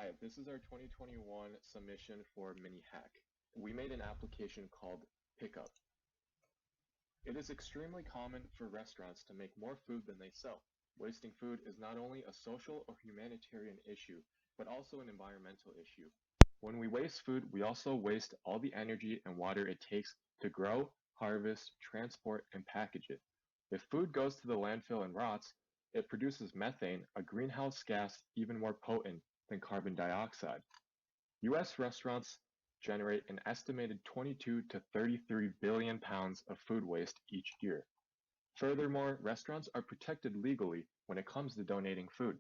Hi, this is our 2021 submission for Minnehack. We made an application called Pickup. It is extremely common for restaurants to make more food than they sell. Wasting food is not only a social or humanitarian issue, but also an environmental issue. When we waste food, we also waste all the energy and water it takes to grow, harvest, transport, and package it. If food goes to the landfill and rots, it produces methane, a greenhouse gas even more potent than carbon dioxide. U.S. restaurants generate an estimated 22 to 33 billion pounds of food waste each year. Furthermore, restaurants are protected legally when it comes to donating food.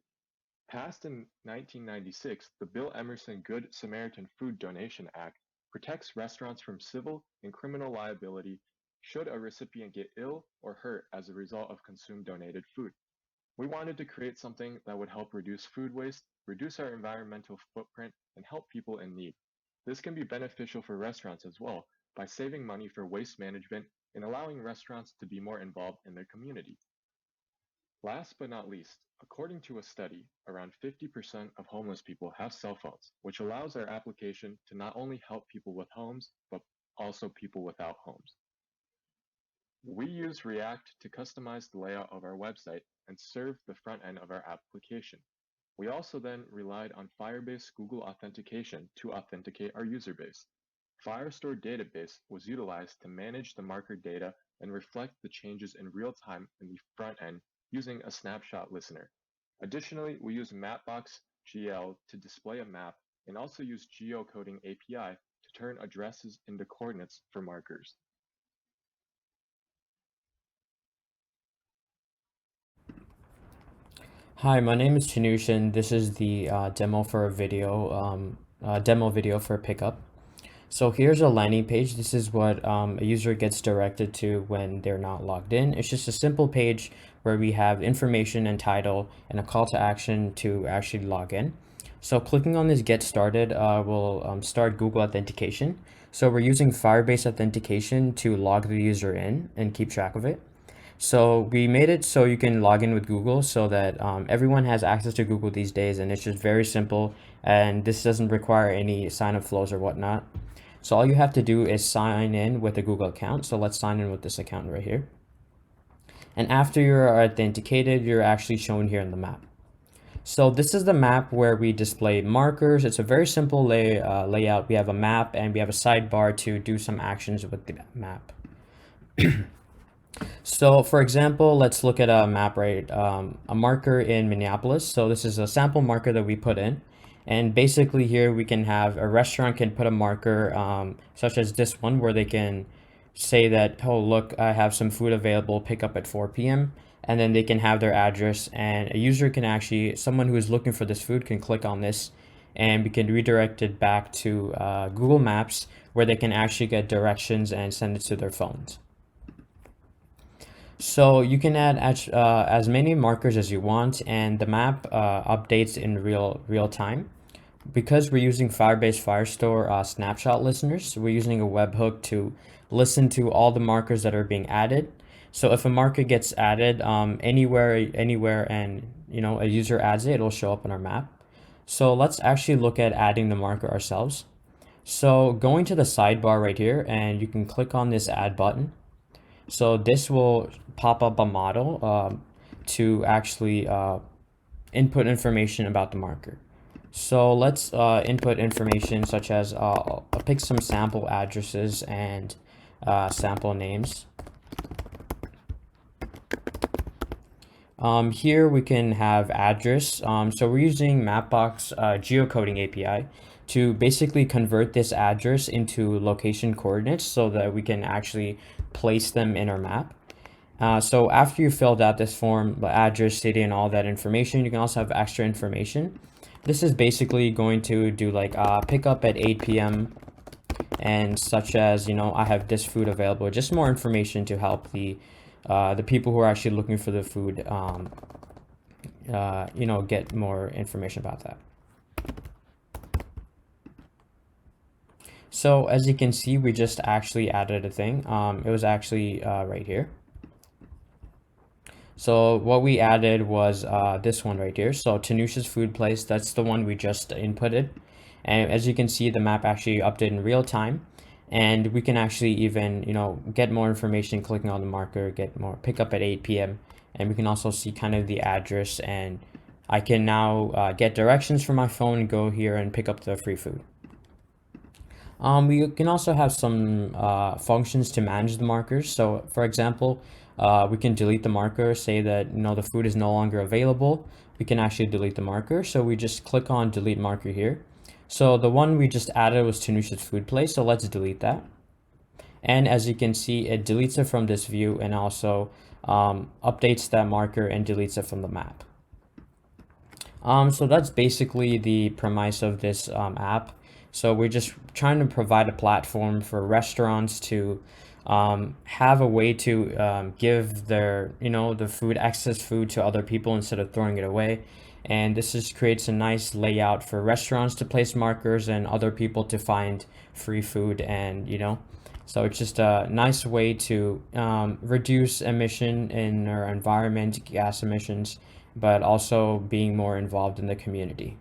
Passed in 1996, the Bill Emerson Good Samaritan Food Donation Act protects restaurants from civil and criminal liability should a recipient get ill or hurt as a result of consumed donated food. We wanted to create something that would help reduce food waste, reduce our environmental footprint, and help people in need. This can be beneficial for restaurants as well by saving money for waste management and allowing restaurants to be more involved in their community. Last but not least, according to a study, around 50% of homeless people have cell phones, which allows our application to not only help people with homes, but also people without homes. We use React to customize the layout of our website and serve the front end of our application. We also then relied on Firebase Google Authentication to authenticate our user base. Firestore database was utilized to manage the marker data and reflect the changes in real time in the front end using a snapshot listener. Additionally, we use Mapbox GL to display a map and also use geocoding API to turn addresses into coordinates for markers. Hi, my name is Tanush, and this is the demo video for pickup. So here's a landing page. This is what a user gets directed to when they're not logged in. It's just a simple page where we have information and title and a call to action to actually log in. So clicking on this Get Started will start Google authentication. So we're using Firebase authentication to log the user in and keep track of it. So we made it so you can log in with Google so that everyone has access to Google these days, and it's just very simple, and this doesn't require any sign-up flows or whatnot. So all you have to do is sign in with a Google account. So let's sign in with this account right here. And after you're authenticated, you're actually shown here in the map. So this is the map where we display markers. It's a very simple layout. We have a map and we have a sidebar to do some actions with the map. So for example, let's look at a map, right? A marker in Minneapolis. So this is a sample marker that we put in. And basically here we can have a restaurant can put a marker such as this one where they can say that, oh, look, I have some food available, pick up at 4 p.m. And then they can have their address, and a user can actually, someone who is looking for this food can click on this and we can redirect it back to Google Maps where they can actually get directions and send it to their phones. So you can add as many markers as you want, and the map updates in real time. Because we're using Firebase Firestore snapshot listeners, we're using a webhook to listen to all the markers that are being added. So if a marker gets added anywhere, and a user adds it, it'll show up on our map. So let's actually look at adding the marker ourselves. So going to the sidebar right here, and you can click on this add button. So this will pop up a model to actually input information about the marker. So let's input information such as I'll pick some sample addresses and sample names. Here we can have address. So we're using Mapbox geocoding API to basically convert this address into location coordinates so that we can actually place them in our map. So after you filled out this form, the address, city, and all that information, you can also have extra information. This is basically going to do like pick up at 8 p.m. and such as, I have this food available, just more information to help the people who are actually looking for the food, get more information about that. So as you can see, we just actually added a thing. It was actually right here. So what we added was this one right here. So Tanusha's food place, that's the one we just inputted. And as you can see, the map actually updated in real time. And we can actually even, get more information clicking on the marker, get more pickup at 8 p.m. And we can also see kind of the address, and I can now get directions from my phone and go here and pick up the free food. We can also have some functions to manage the markers. So for example, we can delete the marker, say that the food is no longer available. We can actually delete the marker. So we just click on delete marker here. So the one we just added was Tanusha's food place. So let's delete that. And as you can see, it deletes it from this view and also updates that marker and deletes it from the map. So that's basically the premise of this app. So we're just trying to provide a platform for restaurants to have a way to give their, the food, excess food to other people instead of throwing it away. And this just creates a nice layout for restaurants to place markers and other people to find free food. And, so it's just a nice way to reduce emission in our environment, gas emissions, but also being more involved in the community.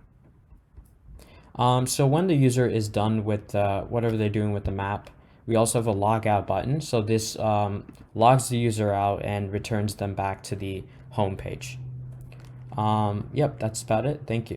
So when the user is done with whatever they're doing with the map, we also have a logout button. So this logs the user out and returns them back to the home page. Yep, that's about it. Thank you.